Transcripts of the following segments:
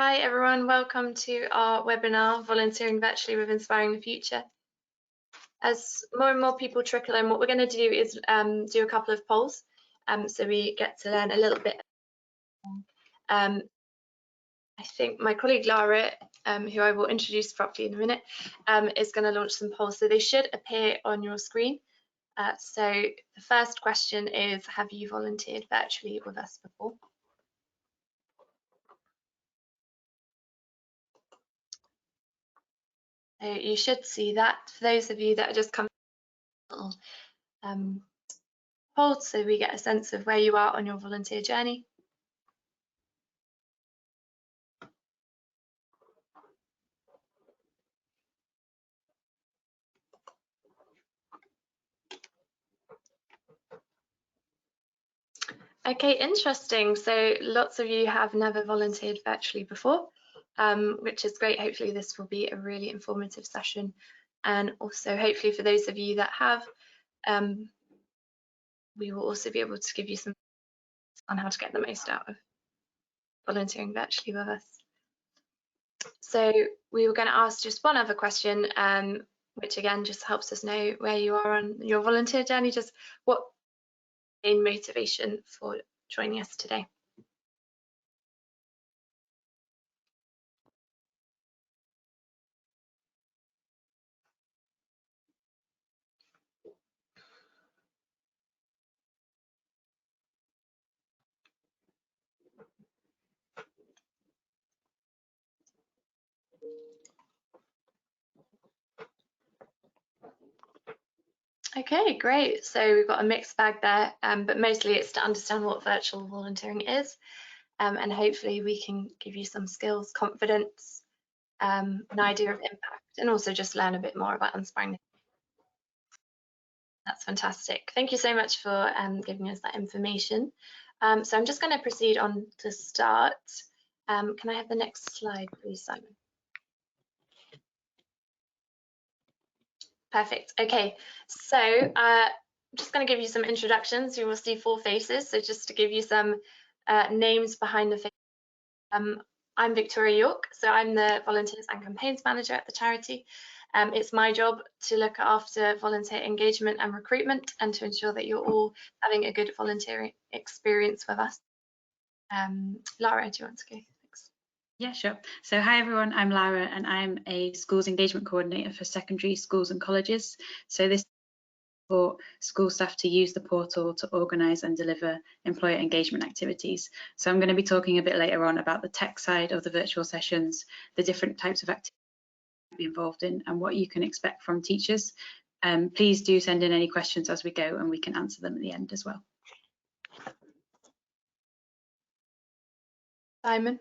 Hi everyone, welcome to our webinar, Volunteering Virtually with Inspiring the Future. As more and more people trickle in, what we're going to do is do a couple of polls so we get to learn a little bit. I think my colleague Lara, who I will introduce properly in a minute, is going to launch some polls. So they should appear on your screen. So the first question is, have you volunteered virtually with us before? So you should see that. For those of you that are just coming, poll so we get a sense of where you are on your volunteer journey. Okay, interesting. So lots of you have never volunteered virtually before, which is great. Hopefully this will be a really informative session. And also hopefully for those of you that have, we will also be able to give you some on how to get the most out of volunteering virtually with us. So we were going to ask just one other question, which again just helps us know where you are on your volunteer journey, just what main motivation for joining us today. Okay, great. So we've got a mixed bag there, but mostly it's to understand what virtual volunteering is, and hopefully we can give you some skills, confidence, an idea of impact, and also just learn a bit more about inspiring. That's fantastic. Thank you so much for giving us that information. So I'm just going to proceed on to start. Can I have the next slide, please, Simon? Perfect. Okay, so I'm just going to give you some introductions. You will see 4 faces. So just to give you some names behind the face. I'm Victoria York, so I'm the Volunteers and Campaigns Manager at the charity. It's my job to look after volunteer engagement and recruitment and to ensure that you're all having a good volunteering experience with us. Lara, do you want to go? Thanks. Yeah, sure. So hi everyone, I'm Lara and I'm a schools engagement coordinator for secondary schools and colleges. So this for school staff to use the portal to organise and deliver employer engagement activities. So I'm going to be talking a bit later on about the tech side of the virtual sessions, the different types of activities to be involved in and what you can expect from teachers. Please do send in any questions as we go and we can answer them at the end as well. Simon.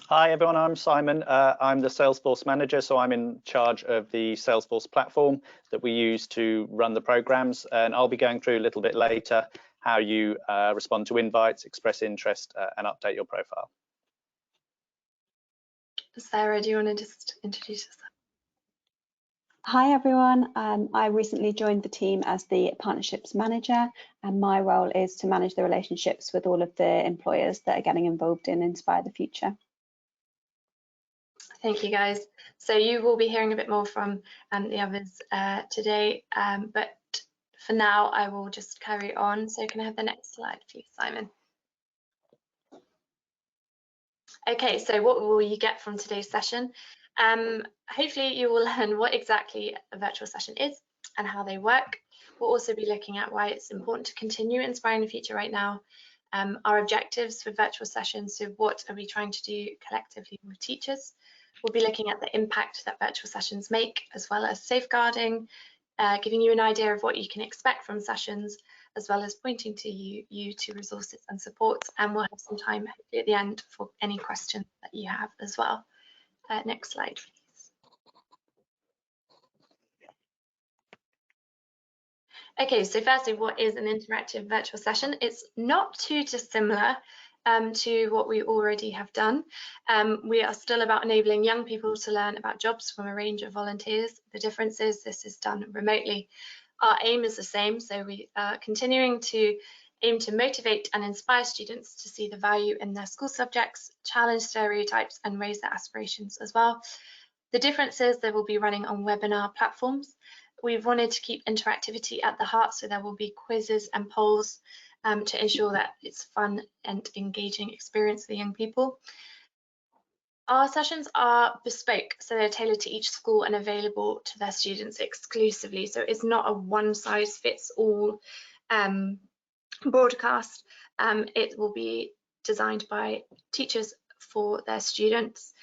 Hi everyone, I'm Simon. I'm the Salesforce manager, so I'm in charge of the Salesforce platform that we use to run the programs, and I'll be going through a little bit later how you respond to invites, express interest, and update your profile. Sarah, do you want to just introduce yourself? Hi everyone, I recently joined the team as the partnerships manager, and my role is to manage the relationships with all of the employers that are getting involved in Inspire the Future. Thank you guys. So you will be hearing a bit more from the others today, but for now I will just carry on. So can I have the next slide please, Simon? Okay, so what will you get from today's session? Hopefully you will learn what exactly a virtual session is and how they work. We'll also be looking at why it's important to continue inspiring the future right now, our objectives for virtual sessions, so what are we trying to do collectively with teachers. We'll be looking at the impact that virtual sessions make, as well as safeguarding, giving you an idea of what you can expect from sessions, as well as pointing to you to resources and supports, and we'll have some time hopefully at the end for any questions that you have as well. Next slide, please. Okay, so firstly, what is an interactive virtual session? It's not too dissimilar to what we already have done. We are still about enabling young people to learn about jobs from a range of volunteers. The difference is this is done remotely. Our aim is the same, so we are continuing to aim to motivate and inspire students to see the value in their school subjects, challenge stereotypes and raise their aspirations as well. The difference is they will be running on webinar platforms. We've wanted to keep interactivity at the heart, so there will be quizzes and polls to ensure that it's fun and engaging experience for young people. Our sessions are bespoke, so they're tailored to each school and available to their students exclusively. So it's not a one-size-fits-all broadcast. It will be designed by teachers for their students,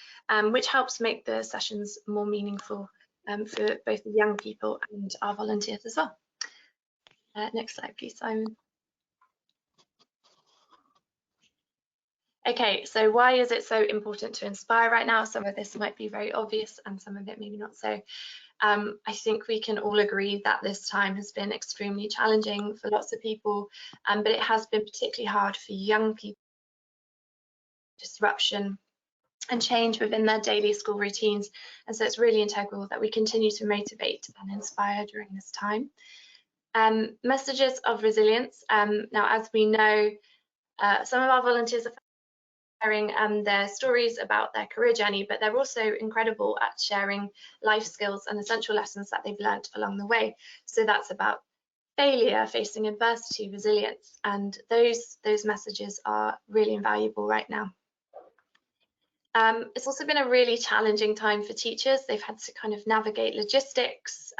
which helps make the sessions more meaningful for both the young people and our volunteers as well. Next slide, please, Simon. Okay, so why is it so important to inspire right now? Some of this might be very obvious and some of it maybe not so. I think we can all agree that this time has been extremely challenging for lots of people, but it has been particularly hard for young people. Disruption and change within their daily school routines, and so it's really integral that we continue to motivate and inspire during this time. Messages of resilience. Now, as we know, some of our volunteers are sharing their stories about their career journey, but they're also incredible at sharing life skills and essential lessons that they've learned along the way. So that's about failure, facing adversity, resilience, and those messages are really invaluable right now. It's also been a really challenging time for teachers. They've had to kind of navigate logistics,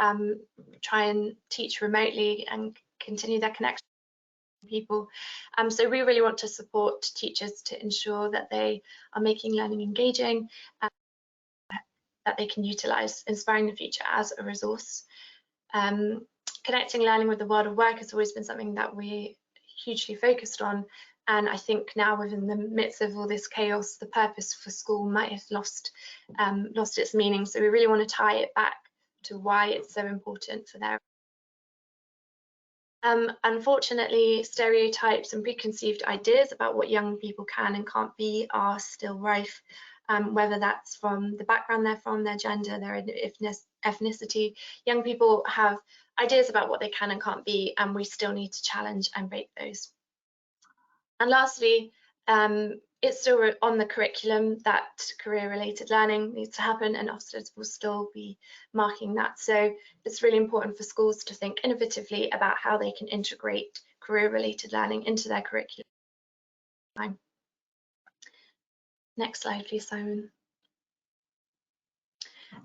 try and teach remotely and continue their connection with people. So we really want to support teachers to ensure that they are making learning engaging, that they can utilise Inspiring the Future as a resource. Connecting learning with the world of work has always been something that we hugely focused on. And I think now, within the midst of all this chaos, the purpose for school might have lost its meaning. So we really want to tie it back to why it's so important for their. Unfortunately, stereotypes and preconceived ideas about what young people can and can't be are still rife, whether that's from the background they're from, their gender, their ethnicity. Young people have ideas about what they can and can't be, and we still need to challenge and break those. And lastly, it's still on the curriculum that career-related learning needs to happen, and Ofsted will still be marking that. So it's really important for schools to think innovatively about how they can integrate career-related learning into their curriculum. Next slide, please, Simon.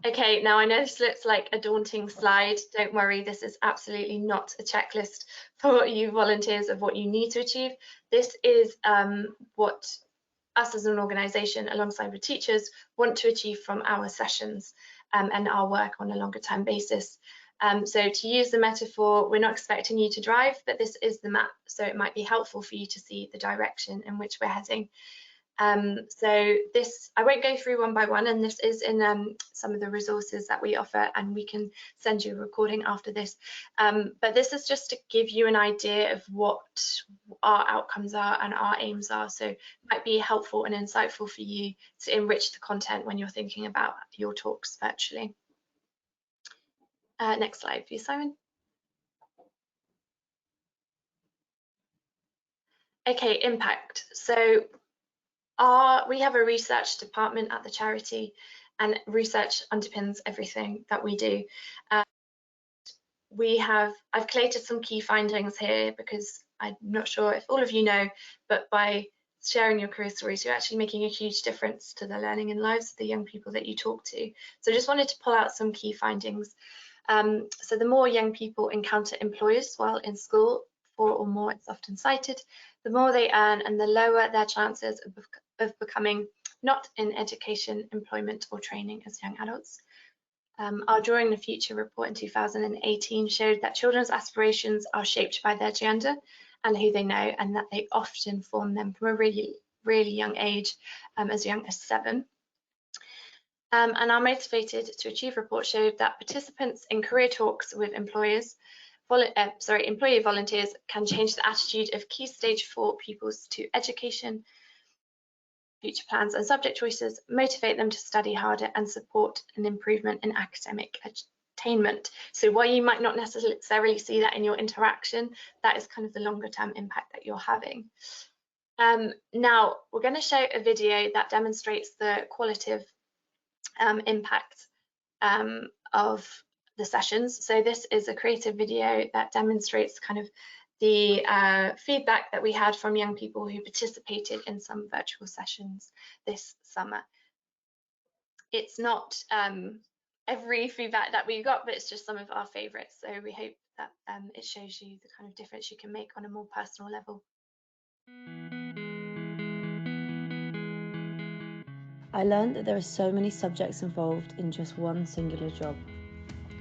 Okay, now I know this looks like a daunting slide. Don't worry, this is absolutely not a checklist for you volunteers of what you need to achieve. This is what us as an organisation, alongside with teachers, want to achieve from our sessions and our work on a longer term basis. So to use the metaphor, we're not expecting you to drive, but this is the map, so it might be helpful for you to see the direction in which we're heading. So this, I won't go through one by one, and this is in some of the resources that we offer, and we can send you a recording after this. But this is just to give you an idea of what our outcomes are and our aims are. So it might be helpful and insightful for you to enrich the content when you're thinking about your talks virtually. Next slide, please, Simon. Okay, impact. So we have a research department at the charity, and research underpins everything that we do. I've collated some key findings here because I'm not sure if all of you know, but by sharing your career stories, you're actually making a huge difference to the learning and lives of the young people that you talk to. So I just wanted to pull out some key findings. So the more young people encounter employers while in school, 4 or more, it's often cited, the more they earn and the lower their chances of becoming not in education, employment or training as young adults. Our Drawing the Future report in 2018 showed that children's aspirations are shaped by their gender and who they know, and that they often form them from a really, really young age, as young as 7. And our Motivated to Achieve report showed that participants in career talks with employee volunteers can change the attitude of Key Stage 4 pupils to education, future plans and subject choices, motivate them to study harder and support an improvement in academic entertainment. So while you might not necessarily see that in your interaction, that is kind of the longer term impact that you're having. Now we're going to show a video that demonstrates the qualitative impact of the sessions. So this is a creative video that demonstrates kind of the feedback that we had from young people who participated in some virtual sessions this summer. It's not every feedback that we got, but it's just some of our favourites. So we hope that it shows you the kind of difference you can make on a more personal level. I learned that there are so many subjects involved in just one singular job.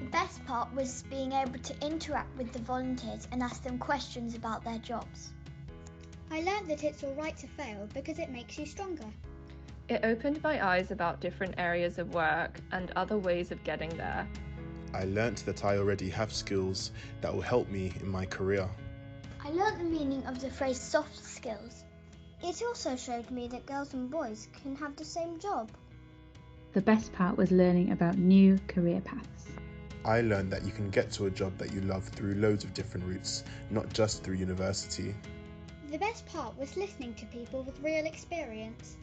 The best part was being able to interact with the volunteers and ask them questions about their jobs. I learned that it's alright to fail because it makes you stronger. It opened my eyes about different areas of work and other ways of getting there. I learnt that I already have skills that will help me in my career. I learnt the meaning of the phrase soft skills. It also showed me that girls and boys can have the same job. The best part was learning about new career paths. I learned that you can get to a job that you love through loads of different routes, not just through university. The best part was listening to people with real experience.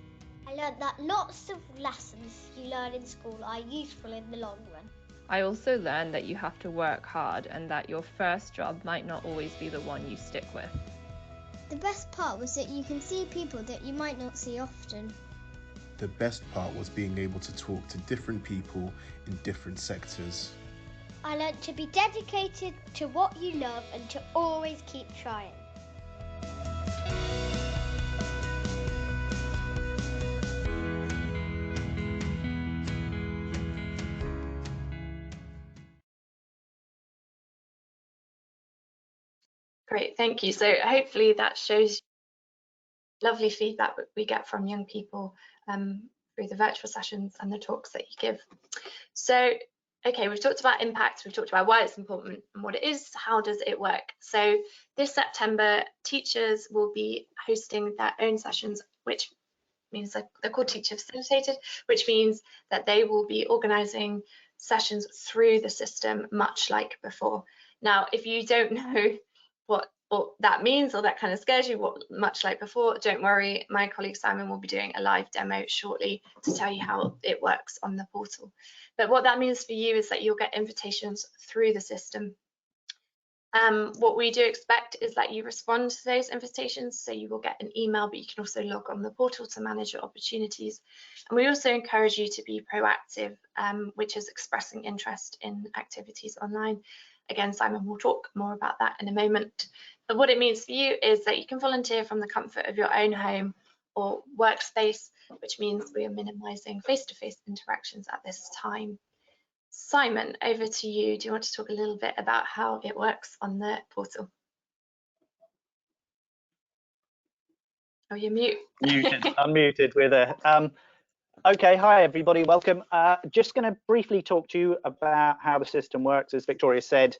I learnt that lots of lessons you learn in school are useful in the long run. I also learned that you have to work hard and that your first job might not always be the one you stick with. The best part was that you can see people that you might not see often. The best part was being able to talk to different people in different sectors. I learnt to be dedicated to what you love and to always keep trying. Great, thank you. So hopefully that shows lovely feedback that we get from young people through the virtual sessions and the talks that you give. So, okay, we've talked about impact, we've talked about why it's important and what it is, how does it work? So this September, teachers will be hosting their own sessions, which means that they're called teacher facilitated, which means that they will be organising sessions through the system, much like before. Now, if you don't know what that means or that kind of scares you, what much like before, don't worry, my colleague Simon will be doing a live demo shortly to tell you how it works on the portal. But what that means for you is that you'll get invitations through the system. What we do expect is that you respond to those invitations, so you will get an email, but you can also log on the portal to manage your opportunities. And we also encourage you to be proactive, which is expressing interest in activities online. Again, Simon will talk more about that in a moment. But what it means for you is that you can volunteer from the comfort of your own home or workspace, which means we are minimising face-to-face interactions at this time. Simon, over to you. Do you want to talk a little bit about how it works on the portal? Oh, you're mute. Muted, unmuted with a. Okay, hi everybody, welcome. Just going to briefly talk to you about how the system works. As Victoria said,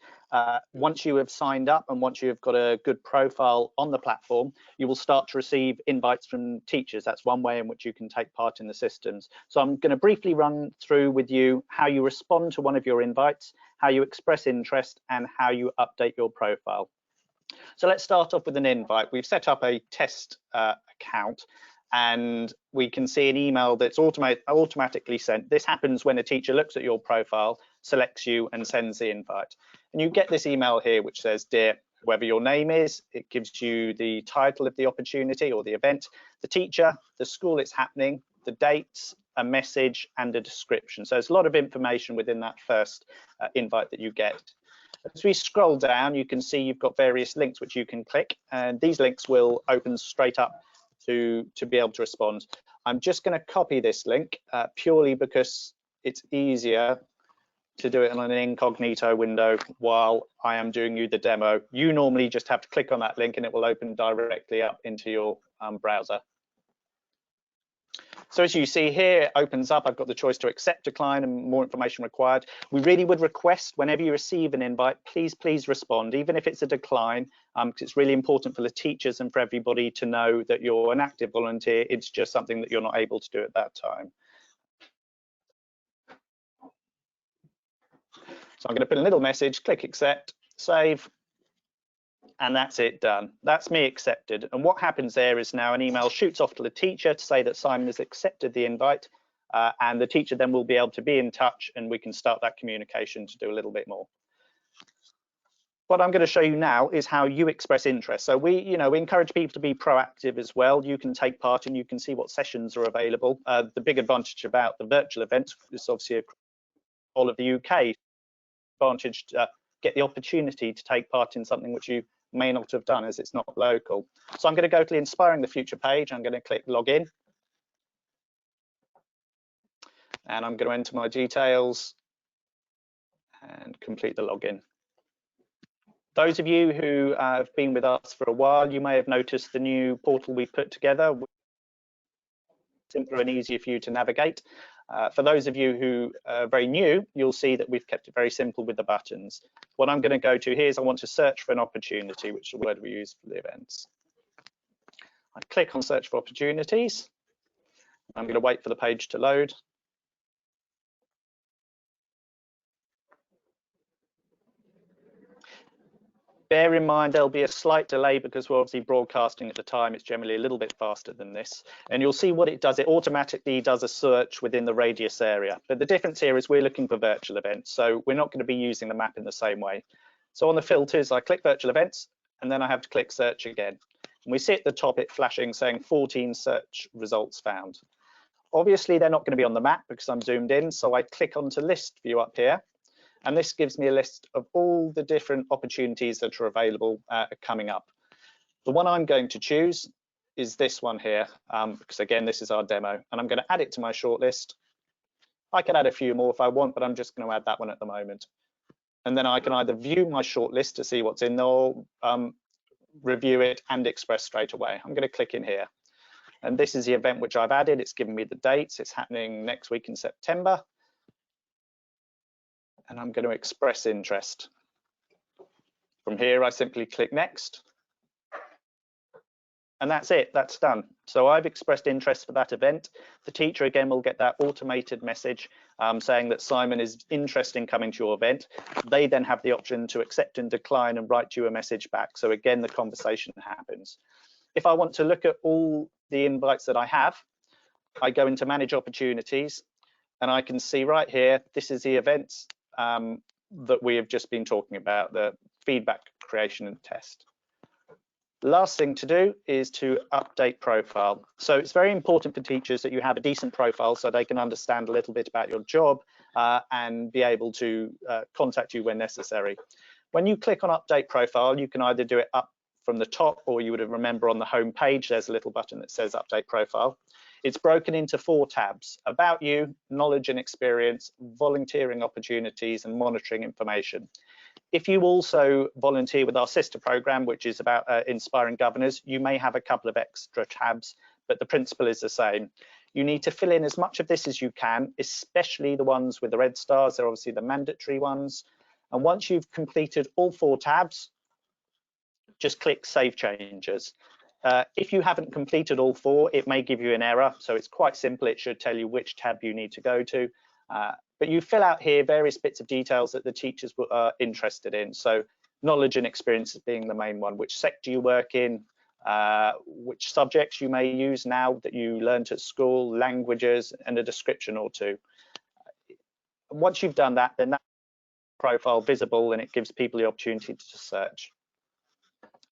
once you have signed up and once you've got a good profile on the platform, you will start to receive invites from teachers. That's one way in which you can take part in the systems. So I'm going to briefly run through with you how you respond to one of your invites, how you express interest, and how you update your profile. So let's start off with an invite. We've set up a test account, and we can see an email that's automatically sent. This happens when a teacher looks at your profile, selects you, and sends the invite. And you get this email here which says, "Dear," whoever your name is. It gives you the title of the opportunity or the event, the teacher, the school it's happening, the dates, a message, and a description. So there's a lot of information within that first invite that you get. As we scroll down, you can see you've got various links which you can click, and these links will open straight up to be able to respond. I'm just going to copy this link purely because it's easier to do it on an incognito window while I am doing you the demo. You normally just have to click on that link and it will open directly up into your browser. So as you see here, it opens up. I've got the choice to accept, decline, and more information required. We really would request whenever you receive an invite, please respond, even if it's a decline, because it's really important for the teachers and for everybody to know that you're an active volunteer. It's just something that you're not able to do at that time. So I'm going to put a little message, click accept, save, and that's it, done. That's me accepted. And what happens there is now an email shoots off to the teacher to say that Simon has accepted the invite, and the teacher then will be able to be in touch, and we can start that communication to do a little bit more. What I'm going to show you now is how you express interest. So we encourage people to be proactive as well. You can take part and you can see what sessions are available. The big advantage about the virtual event is obviously all of the UK advantage to get the opportunity to take part in something which you may not have done as it's not local. So I'm going to go to the Inspiring the Future page. I'm going to click login. And I'm going to enter my details and complete the login. Those of you who have been with us for a while, you may have noticed the new portal we've put together. Simpler and easier for you to navigate. For those of you who are very new, you'll see that we've kept it very simple with the buttons. What I'm going to go to here is I want to search for an opportunity, which is the word we use for the events. I click on search for opportunities. I'm going to wait for the page to load. Bear in mind there'll be a slight delay because we're obviously broadcasting at the time. It's generally a little bit faster than this. And you'll see what it does. It automatically does a search within the radius area. But the difference here is we're looking for virtual events. So we're not going to be using the map in the same way. So on the filters, I click virtual events, and then I have to click search again. And we see at the top it flashing saying 14 search results found. Obviously, they're not going to be on the map because I'm zoomed in. So I click onto list view up here. And this gives me a list of all the different opportunities that are available coming up. The one I'm going to choose is this one here, because again, this is our demo, and I'm going to add it to my shortlist. I can add a few more if I want, but I'm just going to add that one at the moment. And then I can either view my shortlist to see what's in there, or review it and express straight away. I'm going to click in here. And this is the event which I've added. It's given me the dates. It's happening next week in September. And I'm going to express interest. From here, I simply click next. And that's it, that's done. So I've expressed interest for that event. The teacher again will get that automated message saying that Simon is interested in coming to your event. They then have the option to accept and decline and write you a message back. So again, the conversation happens. If I want to look at all the invites that I have, I go into manage opportunities, and I can see right here, this is the events that we have just been talking about, the feedback, creation and test. The last thing to do is to update profile. So it's very important for teachers that you have a decent profile so they can understand a little bit about your job and be able to contact you when necessary. When you click on update profile, you can either do it up from the top, or you would remember on the home page, there's a little button that says update profile. It's broken into 4 tabs: about you, knowledge and experience, volunteering opportunities, and monitoring information. If you also volunteer with our sister program, which is about inspiring governors, you may have a couple of extra tabs, but the principle is the same. You need to fill in as much of this as you can, especially the ones with the red stars. They're obviously the mandatory ones. And once you've completed all 4 tabs, just click Save Changes. If you haven't completed all 4, it may give you an error. So it's quite simple. It should tell you which tab you need to go to. But you fill out here various bits of details that the teachers are interested in. So knowledge and experience being the main one, which sector you work in, which subjects you may use now that you learnt at school, languages, and a description or 2. Once you've done that, then that profile visible, and it gives people the opportunity to search.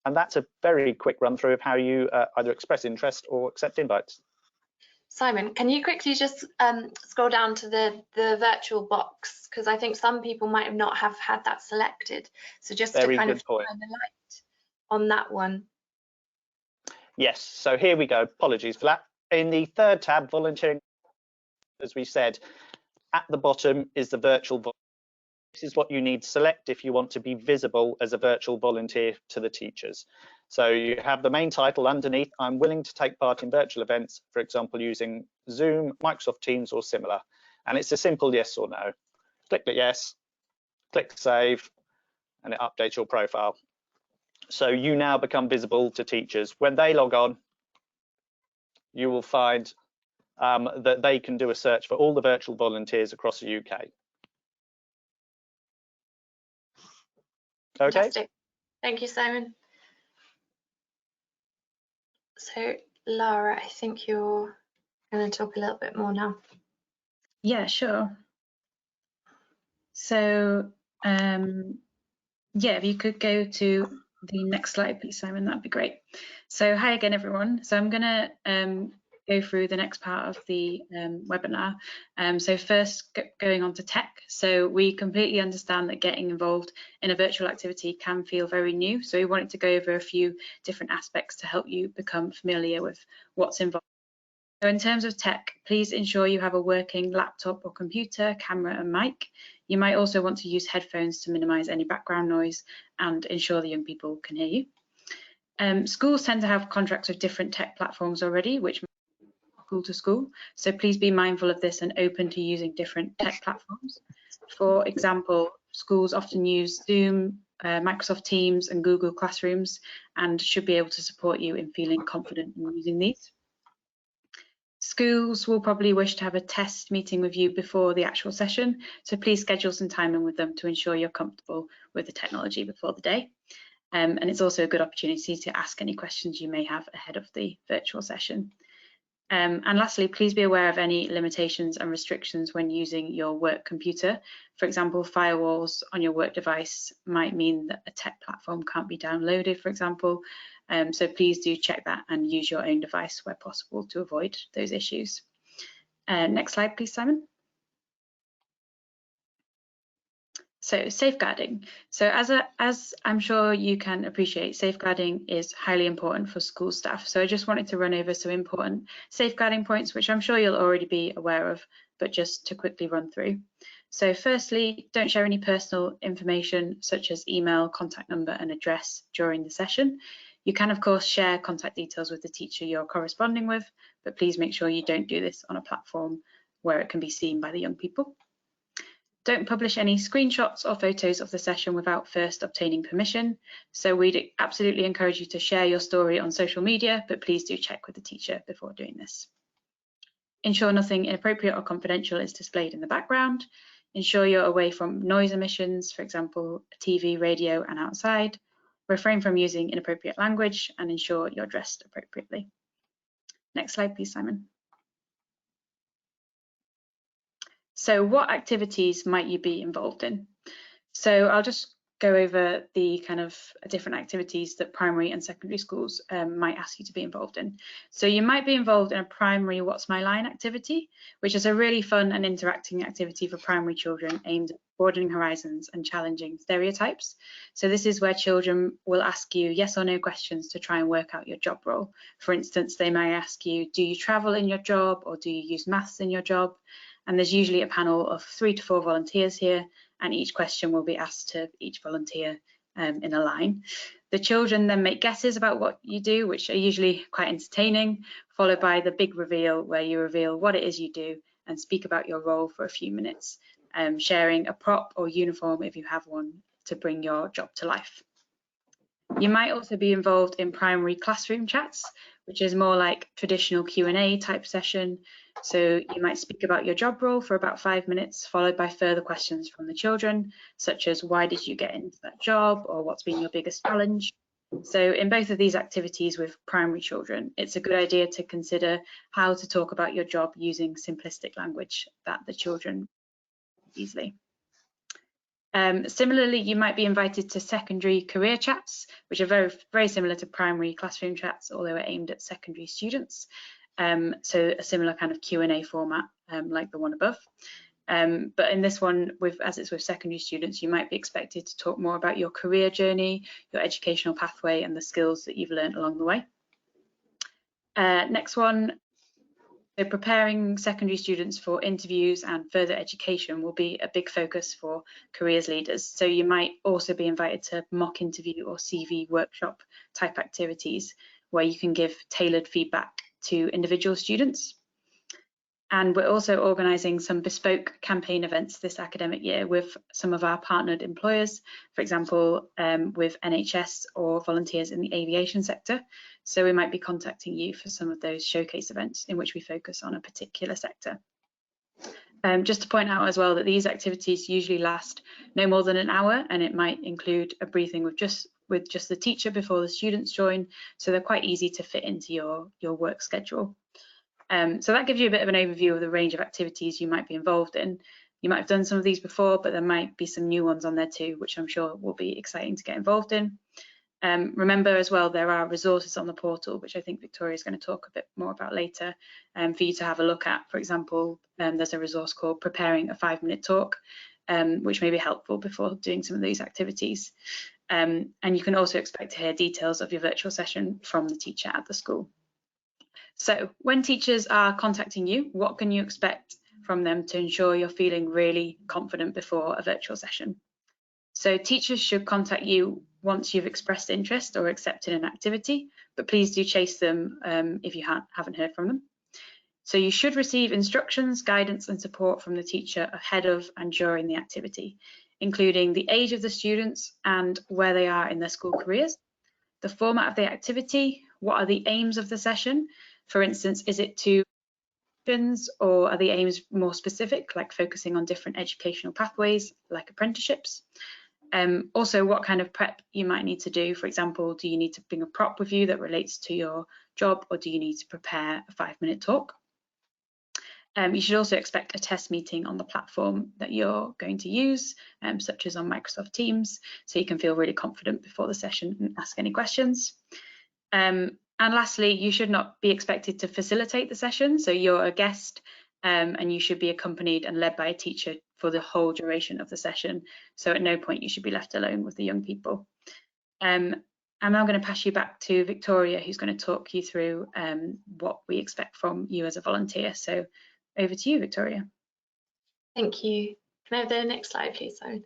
And that's a very quick run through of how you either express interest or accept invites. Simon, can you quickly just scroll down to the virtual box? Because I think some people might not have had that selected. So just to kind of shine the light on that one. Yes, so here we go. Apologies for that. In the 3rd tab, volunteering, as we said, at the bottom is the virtual volunteer. This is what you need to select if you want to be visible as a virtual volunteer to the teachers. So you have the main title underneath, I'm willing to take part in virtual events, for example, using Zoom, Microsoft Teams or similar. And it's a simple yes or no. Click the yes, click save, and it updates your profile. So you now become visible to teachers. When they log on, you will find that they can do a search for all the virtual volunteers across the UK. Okay. Fantastic. Thank you, Simon. So, Lara, I think you're going to talk a little bit more now. Yeah, sure. So, yeah, if you could go to the next slide, please, Simon, that'd be great. So, hi again, everyone. So I'm going to go through the next part of the webinar. So first, going on to tech. So we completely understand that getting involved in a virtual activity can feel very new. So we wanted to go over a few different aspects to help you become familiar with what's involved. So in terms of tech, please ensure you have a working laptop or computer, camera and mic. You might also want to use headphones to minimize any background noise and ensure the young people can hear you. Schools tend to have contracts with different tech platforms already, which school to school. So please be mindful of this and open to using different tech platforms. For example, schools often use Zoom, Microsoft Teams and Google Classrooms and should be able to support you in feeling confident in using these. Schools will probably wish to have a test meeting with you before the actual session, so please schedule some time in with them to ensure you're comfortable with the technology before the day. And it's also a good opportunity to ask any questions you may have ahead of the virtual session. And lastly, please be aware of any limitations and restrictions when using your work computer. For example, firewalls on your work device might mean that a tech platform can't be downloaded, for example. So please do check that and use your own device where possible to avoid those issues. Next slide, please, Simon. So safeguarding. So as I'm sure you can appreciate, safeguarding is highly important for school staff. So I just wanted to run over some important safeguarding points, which I'm sure you'll already be aware of, but just to quickly run through. So firstly, don't share any personal information such as email, contact number and address during the session. You can of course share contact details with the teacher you're corresponding with, but please make sure you don't do this on a platform where it can be seen by the young people. Don't publish any screenshots or photos of the session without first obtaining permission. So we'd absolutely encourage you to share your story on social media, but please do check with the teacher before doing this. Ensure nothing inappropriate or confidential is displayed in the background. Ensure you're away from noise emissions, for example, TV, radio, and outside. Refrain from using inappropriate language and ensure you're dressed appropriately. Next slide, please, Simon. So what activities might you be involved in? So I'll just go over the kind of different activities that primary and secondary schools might ask you to be involved in. So you might be involved in a primary What's My Line activity, which is a really fun and interacting activity for primary children aimed at broadening horizons and challenging stereotypes. So this is where children will ask you yes or no questions to try and work out your job role. For instance, they might ask you, do you travel in your job or do you use maths in your job? And there's usually a panel of 3 to 4 volunteers here, and each question will be asked to each volunteer in a line. The children then make guesses about what you do, which are usually quite entertaining, followed by the big reveal where you reveal what it is you do and speak about your role for a few minutes, sharing a prop or uniform if you have one to bring your job to life. You might also be involved in primary classroom chats, which is more like traditional Q&A type session. So you might speak about your job role for about 5 minutes, followed by further questions from the children, such as why did you get into that job or what's been your biggest challenge? So in both of these activities with primary children, it's a good idea to consider how to talk about your job using simplistic language that the children easily. Similarly, you might be invited to secondary career chats, which are very similar to primary classroom chats, although are aimed at secondary students. So a similar kind of Q&A format like the one above. But in this one, as it's with secondary students, you might be expected to talk more about your career journey, your educational pathway, and the skills that you've learned along the way. Next one. So preparing secondary students for interviews and further education will be a big focus for careers leaders. So you might also be invited to mock interview or CV workshop type activities where you can give tailored feedback to individual students. And we're also organising some bespoke campaign events this academic year with some of our partnered employers, for example, with NHS or volunteers in the aviation sector. So we might be contacting you for some of those showcase events in which we focus on a particular sector. Just to point out as well that these activities usually last no more than an hour, and it might include a briefing with just the teacher before the students join, so they're quite easy to fit into your work schedule. So that gives you a bit of an overview of the range of activities you might be involved in. You might have done some of these before, but there might be some new ones on there too, which I'm sure will be exciting to get involved in. Remember as well, there are resources on the portal, which I think Victoria is going to talk a bit more about later, for you to have a look at. For example, there's a resource called Preparing a 5-Minute Talk, which may be helpful before doing some of these activities. And you can also expect to hear details of your virtual session from the teacher at the school. So when teachers are contacting you, what can you expect from them to ensure you're feeling really confident before a virtual session? So teachers should contact you once you've expressed interest or accepted an activity, but please do chase them if you haven't heard from them. So you should receive instructions, guidance and support from the teacher ahead of and during the activity, including the age of the students and where they are in their school careers, the format of the activity, what are the aims of the session. For instance, is it to or are the aims more specific, like focusing on different educational pathways, like apprenticeships? Also, what kind of prep you might need to do. For example, do you need to bring a prop with you that relates to your job, or do you need to prepare a 5-minute talk? You should also expect a test meeting on the platform that you're going to use, such as on Microsoft Teams, so you can feel really confident before the session and ask any questions. And lastly, you should not be expected to facilitate the session. So you're a guest and you should be accompanied and led by a teacher for the whole duration of the session. So at no point you should be left alone with the young people. I'm now going to pass you back to Victoria, who's going to talk you through what we expect from you as a volunteer. So over to you, Victoria. Thank you. Can I have the next slide, please, Simon?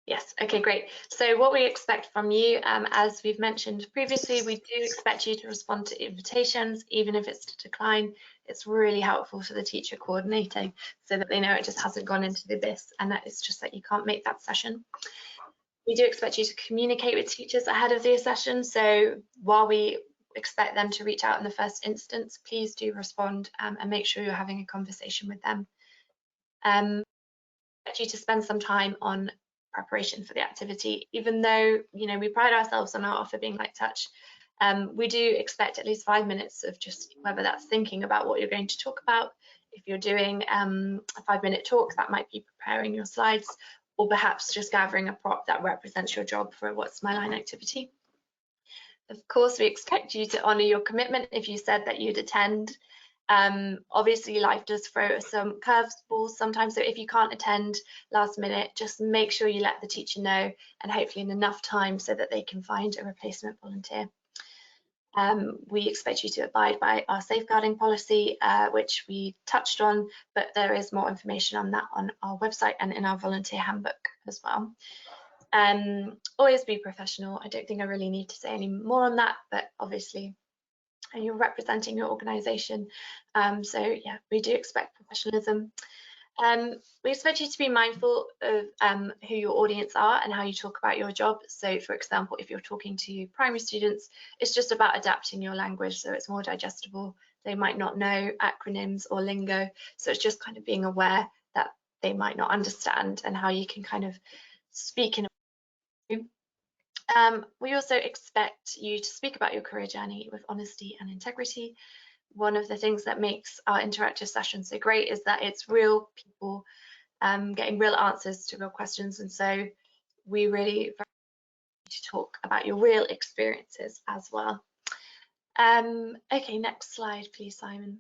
Yes, okay, great. So what we expect from you, as we've mentioned previously, we do expect you to respond to invitations, even if it's to decline. It's really helpful for the teacher coordinating so that they know it just hasn't gone into the abyss and that it's just that you can't make that session. We do expect you to communicate with teachers ahead of the session. So while we expect them to reach out in the first instance, please do respond and make sure you're having a conversation with them. I expect you to spend some time on preparation for the activity. Even though, you know, we pride ourselves on our offer being light touch, we do expect at least 5 minutes of just, whether that's thinking about what you're going to talk about. If you're doing a 5-minute talk, that might be preparing your slides, or perhaps just gathering a prop that represents your job for a What's My Line activity. Of course, we expect you to honour your commitment if you said that you'd attend. Obviously, life does throw some curveballs sometimes, so if you can't attend last minute, just make sure you let the teacher know, and hopefully in enough time so that they can find a replacement volunteer. We expect you to abide by our safeguarding policy, which we touched on, but there is more information on that on our website and in our volunteer handbook as well. Always be professional. I don't think I really need to say any more on that, but obviously you're representing your organisation. So yeah, we do expect professionalism. We expect you to be mindful of who your audience are and how you talk about your job. So for example, if you're talking to primary students, it's just about adapting your language so it's more digestible. They might not know acronyms or lingo, so it's just kind of being aware that they might not understand and how you can kind of speak in a way. We also expect you to speak about your career journey with honesty and integrity. One of the things that makes our interactive session so great is that it's real people getting real answers to real questions, and so we really to talk about your real experiences as well. Okay, next slide please, Simon.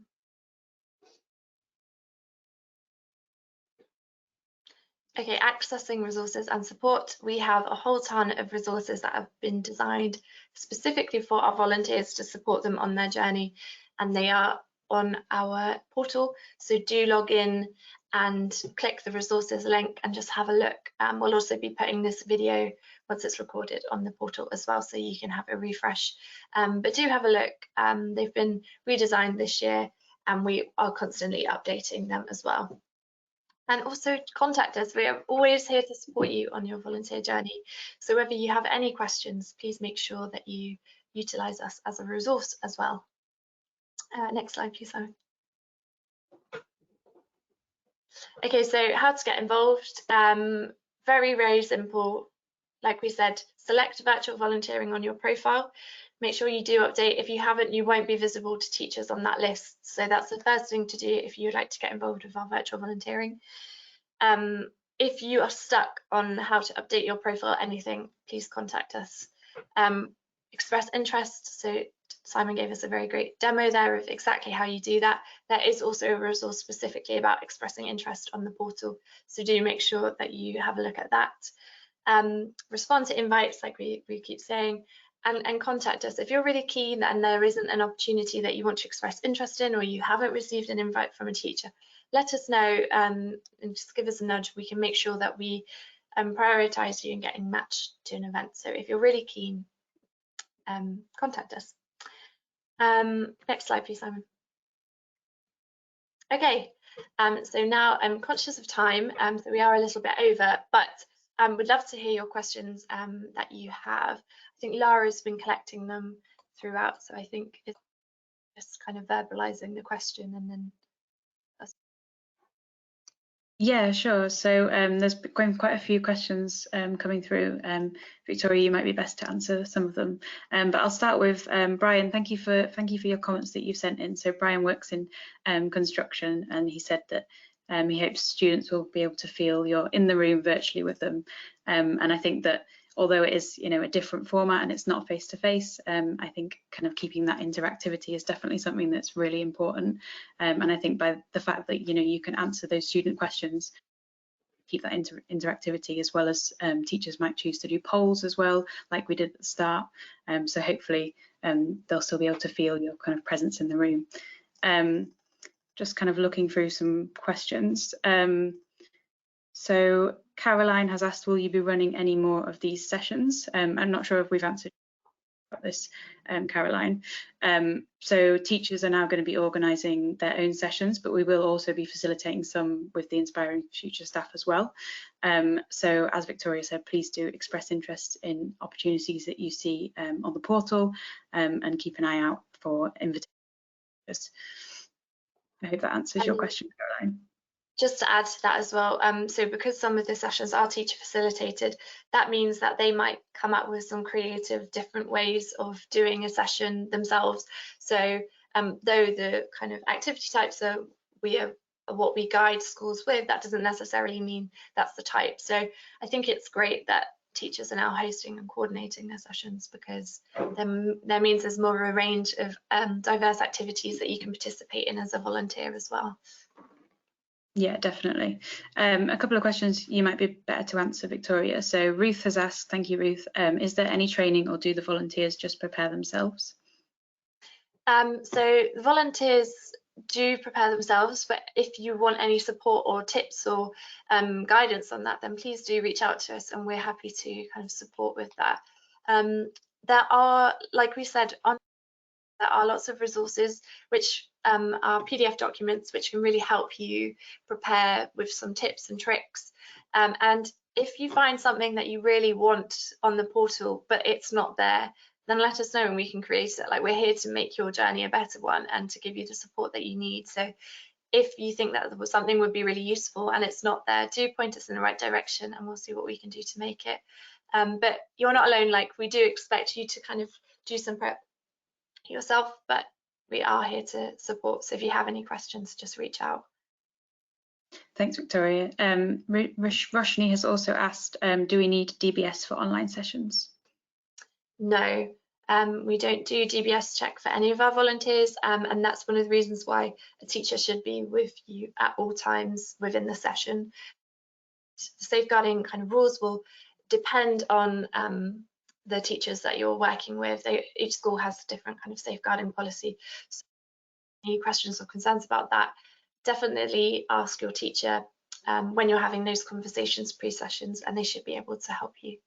Okay, accessing resources and support. We have a whole ton of resources that have been designed specifically for our volunteers to support them on their journey, and they are on our portal. So do log in and click the resources link and just have a look. We'll also be putting this video once it's recorded on the portal as well, so you can have a refresh. But do have a look. They've been redesigned this year and we are constantly updating them as well. And also contact us. We are always here to support you on your volunteer journey. So whether you have any questions, please make sure that you utilise us as a resource as well. Next slide, please, Simon. Okay, so how to get involved. Very, very simple. Like we said, select virtual volunteering on your profile. Make sure you do update. If you haven't, you won't be visible to teachers on that list. So that's the first thing to do if you'd like to get involved with our virtual volunteering. If you are stuck on how to update your profile or anything, please contact us. Express interest. So Simon gave us a very great demo there of exactly how you do that. There is also a resource specifically about expressing interest on the portal. So do make sure that you have a look at that. Respond to invites, like we keep saying, and contact us. If you're really keen and there isn't an opportunity that you want to express interest in, or you haven't received an invite from a teacher, let us know and just give us a nudge. We can make sure that we prioritise you in getting matched to an event. So if you're really keen, contact us. Next slide, please, Simon. Okay, so now I'm conscious of time, so we are a little bit over, but would love to hear your questions that you have. I think Lara's been collecting them throughout, so I think it's just kind of verbalising the question and then. Yeah, sure. So there's been quite a few questions coming through. Victoria, you might be best to answer some of them. But I'll start with Brian. Thank you for your comments that you've sent in. So Brian works in construction, and he said that he hopes students will be able to feel you're in the room virtually with them. And I think that although it is, a different format and it's not face to face, I think kind of keeping that interactivity is definitely something that's really important. And I think by the fact that, you can answer those student questions, keep that interactivity, as well as teachers might choose to do polls as well, like we did at the start. So hopefully they'll still be able to feel your kind of presence in the room. Just kind of looking through some questions. So Caroline has asked, will you be running any more of these sessions? I'm not sure if we've answered this, Caroline. So teachers are now going to be organising their own sessions, but we will also be facilitating some with the Inspiring Future staff as well. So as Victoria said, please do express interest in opportunities that you see on the portal, and keep an eye out for invitations. I hope that answers your question, Caroline. Just to add to that as well, so because some of the sessions are teacher facilitated, that means that they might come up with some creative different ways of doing a session themselves. So though the kind of activity types are what we guide schools with, that doesn't necessarily mean that's the type. So I think it's great that teachers are now hosting and coordinating their sessions, because then that means there's more of a range of diverse activities that you can participate in as a volunteer as well. Yeah, definitely. A couple of questions you might be better to answer, Victoria. So Ruth has asked, thank you, Ruth, is there any training, or do the volunteers just prepare themselves? So the volunteers do prepare themselves, but if you want any support or tips or guidance on that, then please do reach out to us, and we're happy to kind of support with that. There are, like we said, there are lots of resources which are PDF documents which can really help you prepare with some tips and tricks. And if you find something that you really want on the portal but it's not there, then let us know and we can create it. Like, we're here to make your journey a better one and to give you the support that you need. So if you think that something would be really useful and it's not there, do point us in the right direction and we'll see what we can do to make it. But you're not alone. Like, we do expect you to kind of do some prep yourself, but we are here to support. So if you have any questions, just reach out. Thanks, Victoria. Roshni has also asked, do we need DBS for online sessions? No, we don't do DBS check for any of our volunteers, and that's one of the reasons why a teacher should be with you at all times within the session. The safeguarding kind of rules will depend on the teachers that you're working with. Each school has a different kind of safeguarding policy. So any questions or concerns about that, definitely ask your teacher when you're having those conversations pre-sessions, and they should be able to help you.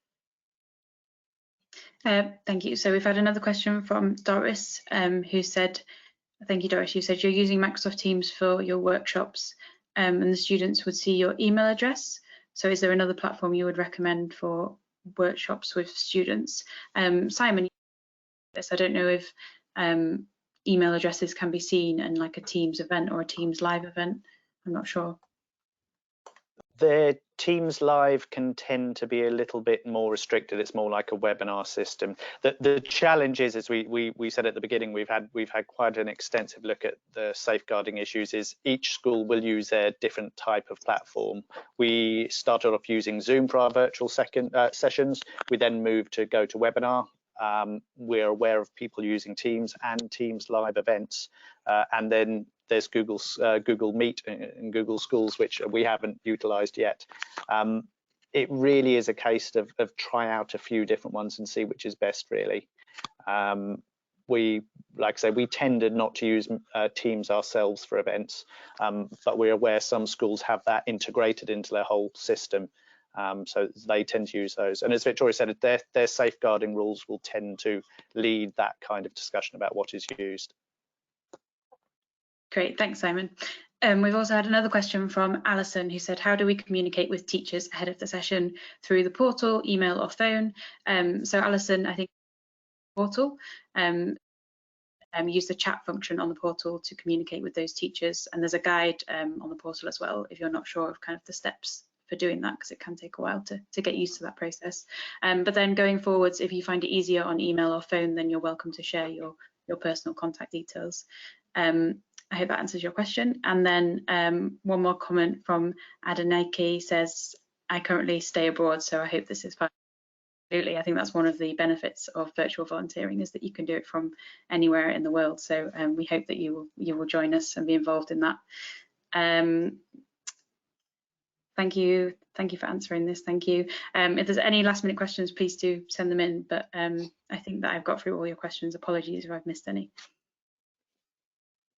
Thank you. So we've had another question from Doris, who said, thank you, Doris, you said you're using Microsoft Teams for your workshops, and the students would see your email address. So is there another platform you would recommend for workshops with students? Simon, I don't know if email addresses can be seen in like a Teams event or a Teams live event. I'm not sure. Their Teams Live can tend to be a little bit more restricted. It's more like a webinar system. The challenge is, as we said at the beginning, we've had quite an extensive look at the safeguarding issues. Is each school will use their different type of platform. We started off using Zoom for our virtual sessions. We then moved to GoToWebinar. We're aware of people using Teams and Teams Live events, and then there's Google Meet and Google Schools, which we haven't utilized yet. It really is a case of try out a few different ones and see which is best, really. We, like I say, we tended not to use Teams ourselves for events, but we're aware some schools have that integrated into their whole system. So they tend to use those. And as Victoria said, their safeguarding rules will tend to lead that kind of discussion about what is used. Great, thanks, Simon. We've also had another question from Alison, who said, how do we communicate with teachers ahead of the session through the portal, email or phone? So Alison, I think portal, use the chat function on the portal to communicate with those teachers. And there's a guide on the portal as well, if you're not sure of kind of the steps for doing that, because it can take a while to get used to that process. But then going forwards, if you find it easier on email or phone, then you're welcome to share your personal contact details. I hope that answers your question. And then one more comment from Adenike says, I currently stay abroad, so I hope this is fine. Absolutely, I think that's one of the benefits of virtual volunteering, is that you can do it from anywhere in the world. So we hope that you will join us and be involved in that. Thank you for answering this. Thank you. If there's any last minute questions, please do send them in. But I think that I've got through all your questions. Apologies if I've missed any.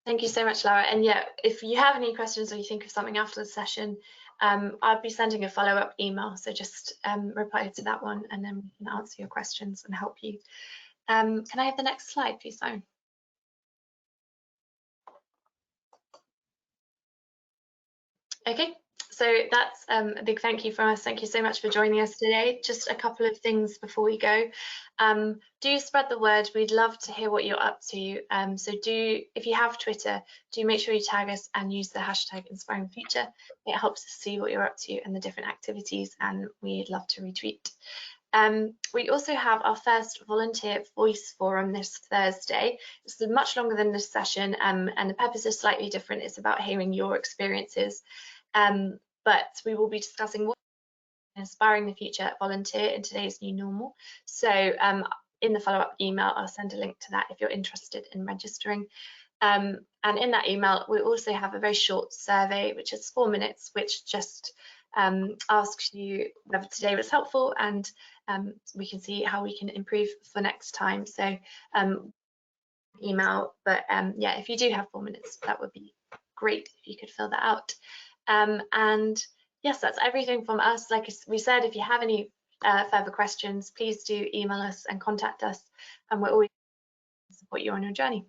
Thank you so much, Laura. And yeah, if you have any questions or you think of something after the session, I'll be sending a follow-up email. So just reply to that one and then we can answer your questions and help you. Can I have the next slide, please, Simon? Okay. So that's a big thank you from us. Thank you so much for joining us today. Just a couple of things before we go. Do spread the word. We'd love to hear what you're up to. So if you have Twitter, do make sure you tag us and use the hashtag Inspiring Future. It helps us see what you're up to and the different activities, and we'd love to retweet. We also have our first volunteer voice forum this Thursday. It's much longer than this session, and the purpose is slightly different. It's about hearing your experiences. But we will be discussing what inspiring the future volunteer in today's new normal. So in the follow-up email, I'll send a link to that if you're interested in registering. And in that email, we also have a very short survey, which is 4 minutes, which just asks you whether today was helpful, and we can see how we can improve for next time. So email, but yeah, if you do have 4 minutes, that would be great if you could fill that out. And yes, that's everything from us. Like we said, if you have any further questions, please do email us and contact us, and we're always support you on your journey.